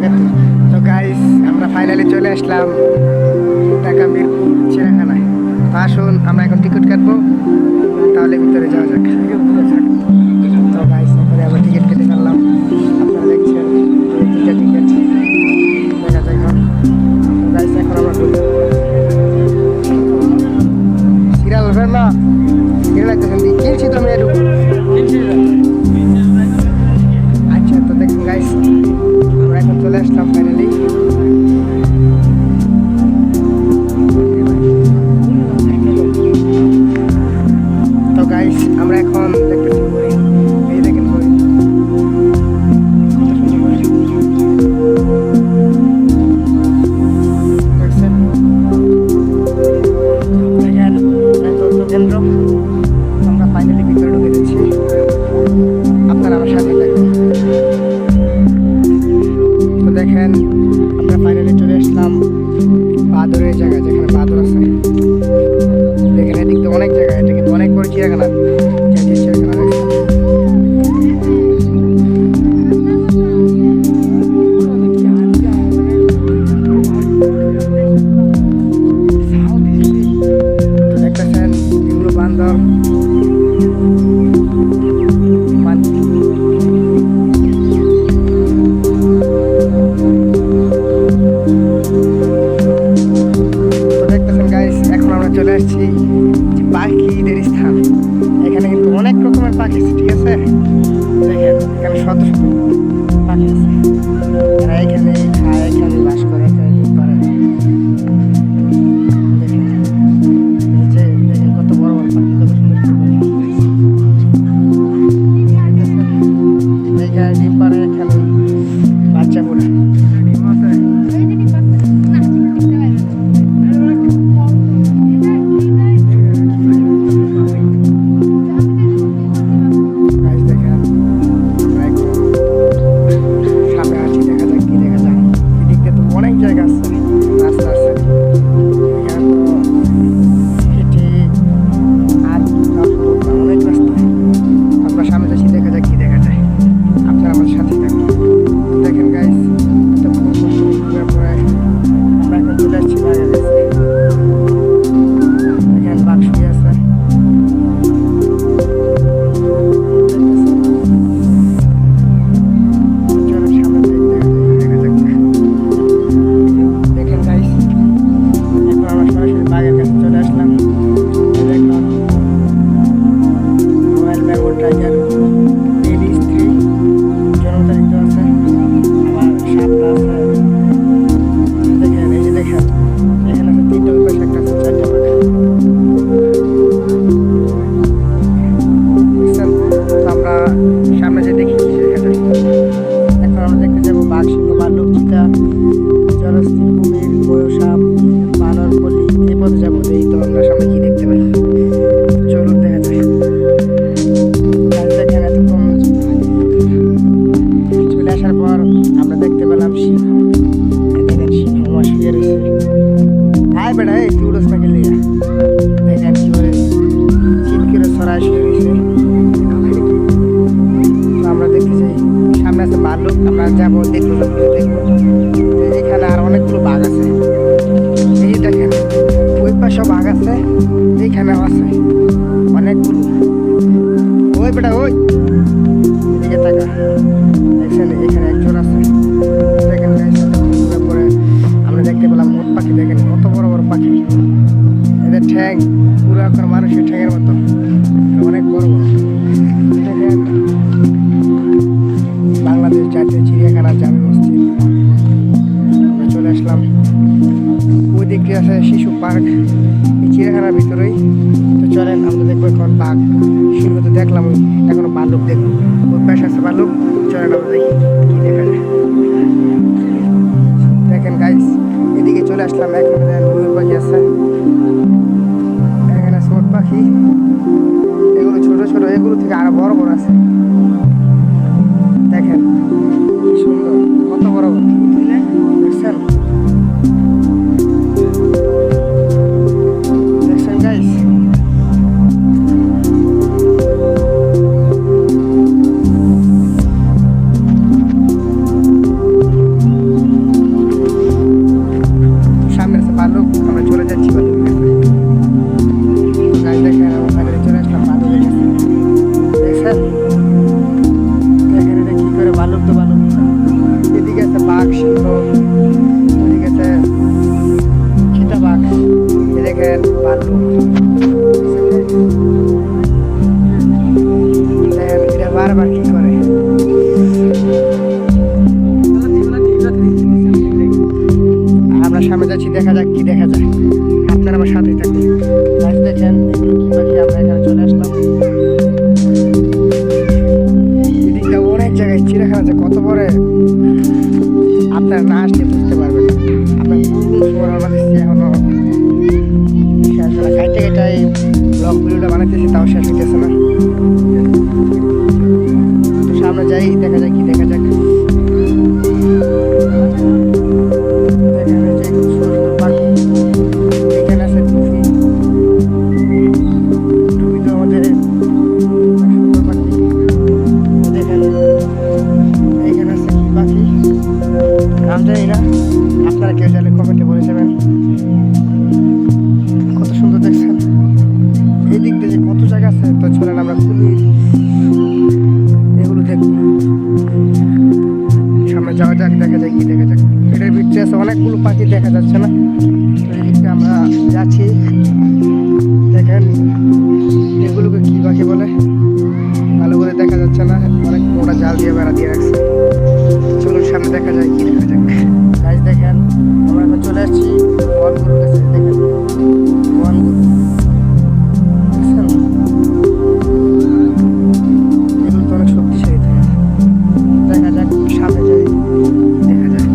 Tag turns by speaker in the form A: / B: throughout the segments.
A: বারাকাতুহু। তো গাইস আমরা ফাইনালি চলে আসলাম ঢাকা মিরপুর চিড়িয়াখানায়। তো আসুন আমরা এখন টিকিট কাটবো, তাহলে ভিতরে যাওয়া যাক। তো গাইস এখানে আমরা টিকিট কেটে ফেললাম, আপনারা দেখছেন এই দুইটা টিকিট দেখা যাক। তো গাইস এখন আমরা সিরিয়াল ধরবেন না, সিরিয়াল লাগতেছেন কিনছি তো আমি এরকম। আচ্ছা তো দেখুন গাইস আমরা এখন চলে আসলাম ফাইনালি। তো গাইস আমরা এখন দেখতেছি হরিণ, এই দেখেন হরিণ কত সুন্দর দেখছেন। দেখেন তথ্য কেন্দ্র, আমরা ফাইনালি ভিতরে ঢুকে যাচ্ছি, আপনারা আমার সাথে থাকবেন। তো দেখেন আমরা ফাইনালি চলে আসলাম বাদরের জায়গা, যেখানে বাদর আছে। দেখেন এদিকে অনেক জায়গা, এটা কিন্তু অনেক বড় চিড়িয়াখানা। চিড়িয়াখানা দেখছেন। তো দেখতেছেন এগুলো বান্দর। চলে আসছি যে পাখিদের স্থান। এখানে কিন্তু অনেক রকমের পাখি আছে, ঠিক আছে। দেখেন এখানে শত শত পাখি আছে, এরা এখানে খায়, এখানে বাস করে, এখানে ডিম পাড়ে। দেখেন এই যে দেখেন কত বড় বড় পাখি, কত সুন্দর সুন্দর পাখি। এখানে ডিম পাড়ে, এখানে বাচ্চা পড়ে। সামনে যে দেখি সেখানে এখন আমরা দেখতে যাবো বাঘ, সিংহ, ভাল্লুক, চিতা, জলস্থির, কুমির, ময়ূর, সাপ, বানর, পল্লী। এই পথে যাবো, এই তো আমরা সামনে কি দেখতে পাই। চলুন দেখা যায়। দেখেন এতক্ষণ চলে আসার পর আমরা দেখতে পেলাম সিংহ। দেখেন সিংহ আমার শুয়ে রয়েছে। হাই বেড়া, এই তুই উড়োস না গেলে। দেখেন কি করে চিৎ করে সরাই শুয়ে রয়েছে। আমরা দেখতে চাই সামনে আছে ভাল্লুক, আমরা যাবো দেখবো দেখবো। এখানে আর অনেকগুলো বাঘ আছে, এই দেখেন ওই পাশেও বাঘ আছে, এইখানেও আছে অনেকগুলো। ওই বেটা ওই এদিকে টাকা দেখছেন, এখানে একজন আছে। দেখেন পরে আমরা দেখতে পেলাম উট পাখি। দেখেন কত বড় বড় পাখি, এদের ঠ্যাং পুরো এখন মানুষের ঠ্যাংয়ের মতো, অনেক বড় বড়। দেখেন বাংলাদেশ জাতীয় চিড়িয়াখানা, জামে মসজিদ। আমরা চলে আসলাম। ওই দিক দিয়ে আছে শিশু পার্ক, এই চিড়িয়াখানার ভিতরেই। তো চলেন আমরা দেখবো এখন বাঘ, সিংহ তো দেখলাম, এখনো ভাল্লুক দেখবো। ওই পাশে আছে ভাল্লুক, চলেন আমরা দেখি কি দেখা যায়। দেখেন গাইস এদিকে চলে আসলাম। এখানে দেখেন ময়ূর পাখি আছে, এখানে আছে ওট পাখি। এগুলো ছোট ছোট, এগুলো থেকে আরো বড় বড় আছে। দেখেন কি সুন্দর, কত বড় বড় দেখছেন। দেখছেন গাইস। ভাল্লুক। এটা বারবার কি করে। আমরা সামনে যাচ্ছি, দেখা যাক কি দেখা যায়। আপনারা আমার সাথেই থাকুন। গাছ দেখেন এগুলো কি পাখি। আমরা এখানে চলে আসলাম। এদিকটা অনেক জায়গায় চিড়িয়াখানা আছে, কত বড় আপনারা না আসলে বুঝতে পারবেন না। আপনার কোন সময় আমরা দিচ্ছি এখনো শেষ হলো। কাইটে কাইটাই ব্লগ ভিডিওটা বানাইতেছি, তাও শেষ হইতেছে না। তো সামনে যাই, দেখা যাক কি দেখা যাক। আপনারা কেউ জানলে কমেন্টে বলে যাবেন। কত সুন্দর দেখছেন। এই দিক দিয়ে যে কত জায়গা আছে, তো চলেন আমরা কুমির এগুলো দেখব। সামনে যাওয়া যাক, দেখা যায় কি দেখা যাক। এটার ভিতরে আছে অনেকগুলো পাখি, দেখা যাচ্ছে না। তো এই দিকটা আমরা যাচ্ছি। দেখেন এগুলোকে কি পাখি বলে, ভালো করে দেখা যাচ্ছে না। অনেক মোটা জাল দিয়ে বেড়া দিয়ে রাখছে। চলুন সামনে দেখা যায় কি দেখা যাক। গাছ দেখেন আমরা এখন চলে আসছি বনগুলোর কাছে। দেখেন বনগুলো দেখছেন, এগুলো তো অনেক শক্তিশালী থাকে। দেখা যাক সামনে যাই, দেখা যাক।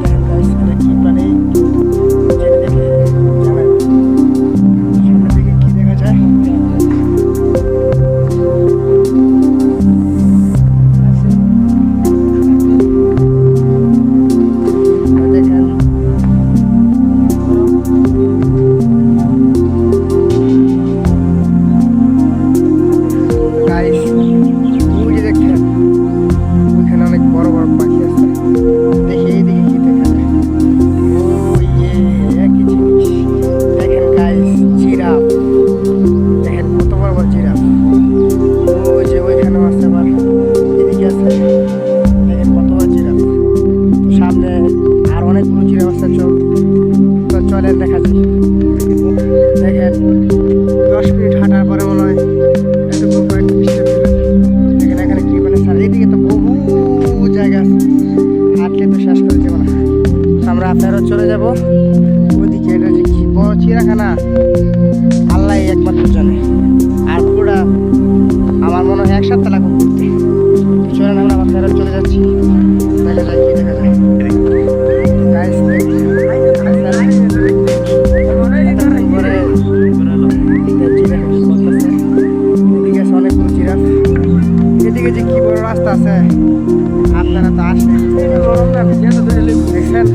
A: দেখেন গাছ কি প্রাণী যেটা দেখে জানেন। সামনে দিকে কি দেখা যায়। চলেন দেখা যায়। দেখেন 10 মিনিট হাঁটার পরে মনে হয় এতটুকু কয়েকটা স্টেপ দিলাম। দেখেন এখানে কি মানে স্যার, এইদিকে তো বহু জায়গা আছে, হাঁটলে তো শেষ করে যাবো না। আমরা আপনারও চলে যাব ওইদিকে। এটা যে কি বড় চিড়িয়াখানা, আল্লাহ একমাত্র জানে। আর পুরা আমার মনে হয় 1 সপ্তাহ লাগবে ঘুরতে। চলেন আমরা আপনারা চলে যাচ্ছি, দেখা যায় কি দেখা যায়। এদিকে যে কি বড় রাস্তা আছে, আপনারা তো আসলেন দেখছেন।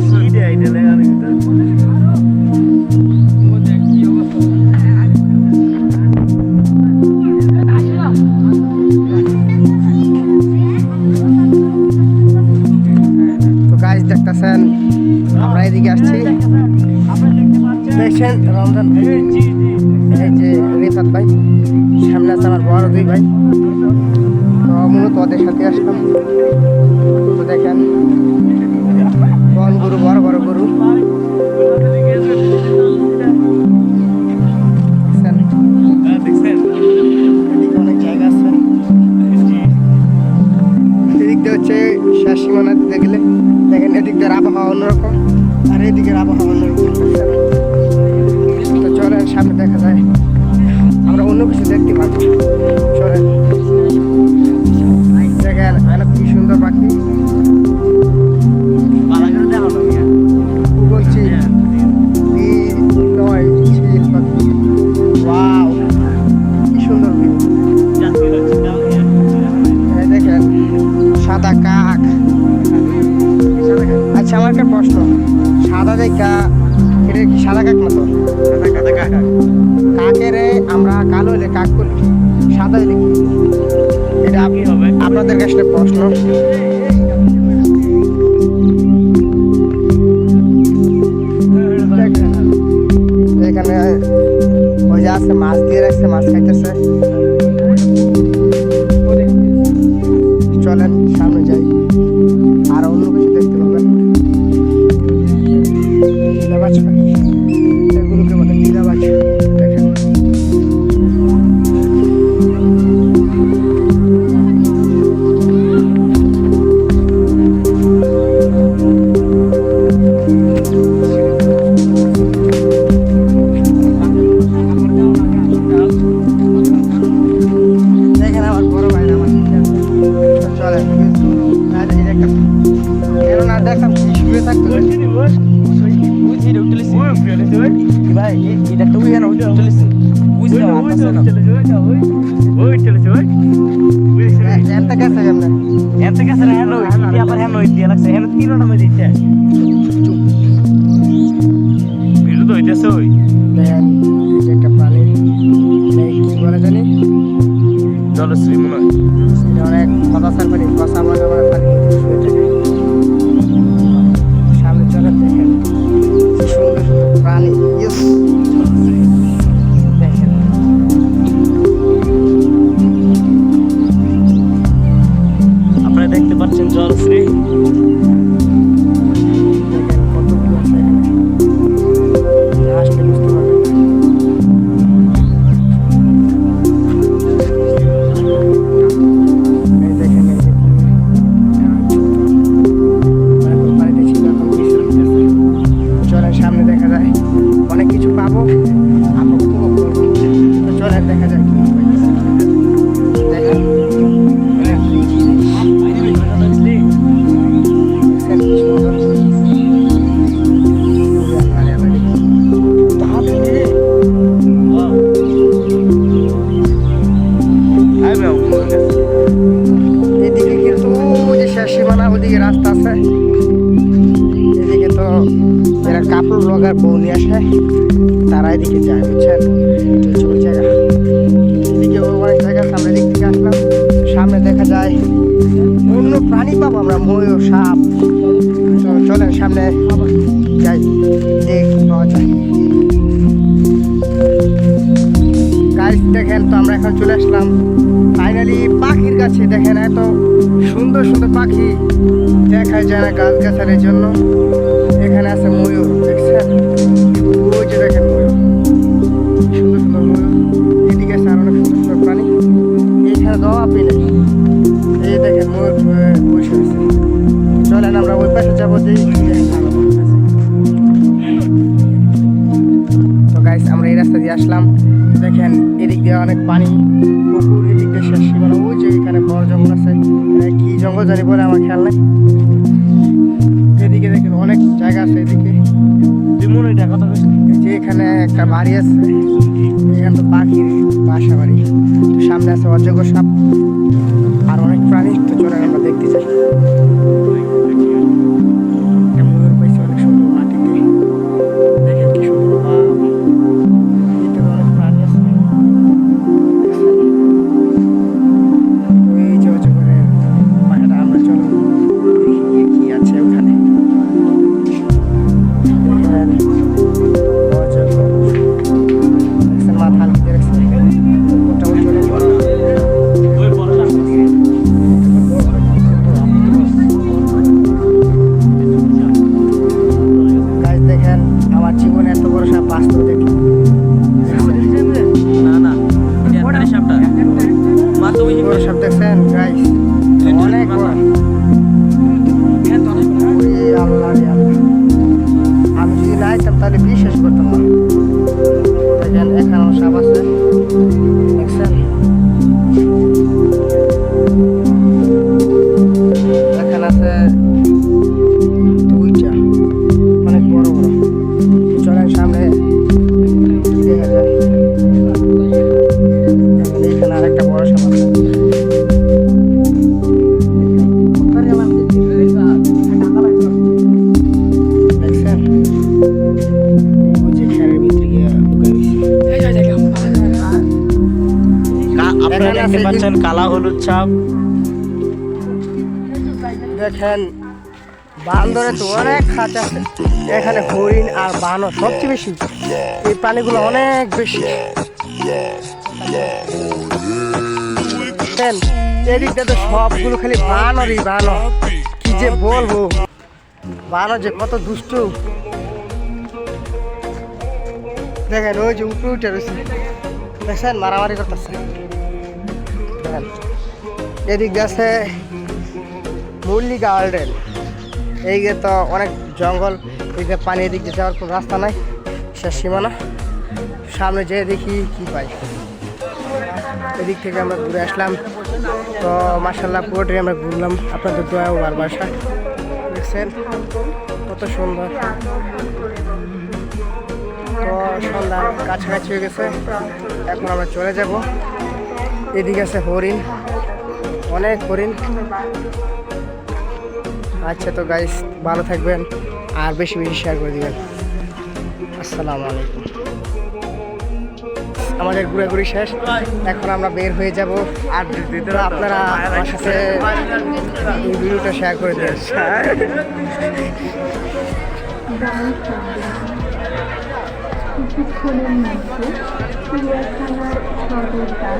A: তো গাছ দেখতেছেন আমরা এদিকে আসছি। দেখছেন রমজান ভাই, এই যে রেফাত ভাই, সামনে আছে আমার বড় 2 ভাই। তো মূলত ওদের সাথে আসলাম। তো দেখেন বন গরু, বড় বড় গরু দেখছেন। এদিকে অনেক জায়গা আছে। এদিক দিয়ে হচ্ছে শেষ সীমানা দিতে গেলে দেখেন এদিক দিয়ে আবহাওয়া অন্যরকম, আর এদিকের আবহাওয়া অন্যরকম। তো চলেন সামনে দেখা যায়, আমরা অন্য কিছু দেখতে পাবো। চলেন দেখেন কি সুন্দর পাখি। বলছি কি সুন্দর দেখেন সাদা কাক। আচ্ছা আমার একটা প্রশ্ন, সাদা দেখা এটা কি সাদা কাক না? তো কাকের আমরা কালো হলে কাক বলি, সাদা হলে কি? এটা আপনি হবে আপনাদের কাছে প্রশ্ন। এখানে ওই যে আছে মাছ দিয়ে রাখছে, মাছ খাইতেছে। চলেন সামনে যাই, আর অন্য কিছু দেখতে পাবেন। এগুলোকে বলে টিলা পাখি। থাকতো ভাই এটা তো উইয়া না চলেছে বুঝতে পারতেছ না এত কাছে কেমনে
B: এত কাছে না হ্যালো আবার হ্যালো দিয়া লাগছে হ্যালো তিনো নামে দিতে ভিডিও তো হইতেছে ওই
A: দেখেন এই যে একটা প্রাণী কি বলে জানি
B: জলশ্রী মনে হয়
A: এটা অনেক হতাশার পানি কষা মনে মনে পানি শুয়ে থাকে সামনে চলে দেখেন কি সুন্দর সুন্দর প্রাণী ইয়েস দেখেন
B: আপনারা দেখতে পাচ্ছেন জলশ্রী
A: দেখেন কতগুলো আছে এখানে আসলে বুঝতে পারবেন এই দেখেন এই যে পানিতে ছিল এখন বিশ্রাম নিতেছে চলেন সামনে দেখা যায় অনেক কিছু পাবো আমরা উপভোগ করবো তো চলেন দেখা যায় কি পাইতেছে দেখেন এদিকে কিন্তু ওই যে শেষ সীমানা ওদিকে রাস্তা আছে এদিকে তো যারা কাপড় ব্লগার বউ নিয়ে আসে তারা এদিকে যায় বুঝছেন ওই জায়গা এদিকে অনেক জায়গা সামনে দিক থেকে আসলাম সামনে দেখা যায় অন্য প্রাণী পাবো আমরা ময়ূর সাপ তো চলেন সামনে যাই দেখ পাওয়া যায় গাইস দেখেন তো আমরা এখন চলে আসলাম ফাইনালি পাখির কাছে দেখেন এত সুন্দর সুন্দর পাখি দেখা যায় না গাছ গাছালির জন্য এখানে আছে ময়ূর দেখছেন ওই যে দেখেন ময়ূর সুন্দর সুন্দর ময়ূর এদিকে আছে আর অনেক সুন্দর সুন্দর প্রাণী এইখানে দেওয়া পেলে এই দেখেন ময়ূর বসে আছে চলেন আমরা ওই পাশে যাবো তো গাইস আমরা এই রাস্তা দিয়ে আসলাম দেখেন এদিক দিয়ে অনেক পানি পুকুর এদিক দিয়ে শেষ সীমানা ওই যে এখানে বড় জঙ্গল আছে কি জঙ্গল জানি বলে আমার খেয়াল নাই এদিকে দেখেন অনেক জায়গা আছে এদিকে
B: তুই মনে হয় কথা কইছিস
A: এই যে এখানে একটা বাড়ি আছে এখানে তো পাখির বাসা বাড়ি তো সামনে আছে অজগর সাপ আর অনেক প্রাণী তো চলে আমরা দেখতে চাই একটা ময়ূর পাইছে অনেক সুন্দর মাটিতে দেখেন কি সুন্দর ভিতরে অনেক প্রাণী আছে ওই যে অজগরের পাখাটা আমরা চলো দেখি কি আছে ওখানে অজগর দেখছেন মাথা হালকা রাখছে মোটামুটি অনেক বড়
B: ওই পড়া
A: গাছ দেখেন আমার জীবনে এত বড় সাপ বাস্তব দেখি
B: না না এটা সাপটা মা তুমি
A: বড় সাপ দেখছেন গাইস অনেক বড় ওরে আল্লাহ রে আল্লাহ আমি যদি না আইতাম তাহলে বিশ্বাস করতাম না দেখেন এখানেও সাপ আছে দেখছেন এখানে আছে দুইটা অনেক বড় বড় চলেন সামনে কি দেখা যায় এখানে আরেকটা বড় সাপ আছে দেখছেন ওই যে খেরের ভিতরে গিয়ে
B: আপনারা দেখতে পাচ্ছেন কালা হলুদ সাপ
A: দেখেন বান্দরে তো অনেক খাঁচা আছে এখানে হরিণ আর বানর সবচেয়ে বেশি এই প্রাণীগুলো অনেক বেশি দেখেন এদিকটা তো সবগুলো খালি বানরই বানর কি যে বলবো বানর যে কত দুষ্টু দেখেন ওই যে উপরে উঠে রয়েছে দেখছেন মারামারি করতেছে দেখেন এদিক দিয়ে আছে মুরলি গার্ডেন এই যে তো অনেক জঙ্গল এই যে পানি এদিক দিয়ে যাওয়ার কোনো রাস্তা নাই শেষ সীমানা সামনে যেয়ে দেখি কি পাই এদিক থেকে আমরা ঘুরে আসলাম তো মাশাআল্লাহ পুরোটাই আমরা ঘুরলাম আপনাদের দোয়া ও ভালোবাসা দেখতেছেন কত সুন্দর। তো সন্ধ্যার কাছাকাছি হয়ে গেছে, এখন আমরা চলে যাব। এদিকে আছে হরিণ, অনেক হরিণ। আচ্ছা তো গাইস, ভালো থাকবেন আর বেশি বেশি শেয়ার করে দিবেন। আসসালামু আলাইকুম। আমাদের ঘোরাঘুরি শেষ, এখন আমরা বের হয়ে যাব। আর আপনারা আমার সাথে এই ভিডিওটা শেয়ার করে দেন।
C: কিছুক্ষণের মধ্যে চিড়িয়াখানার সদর দ্বার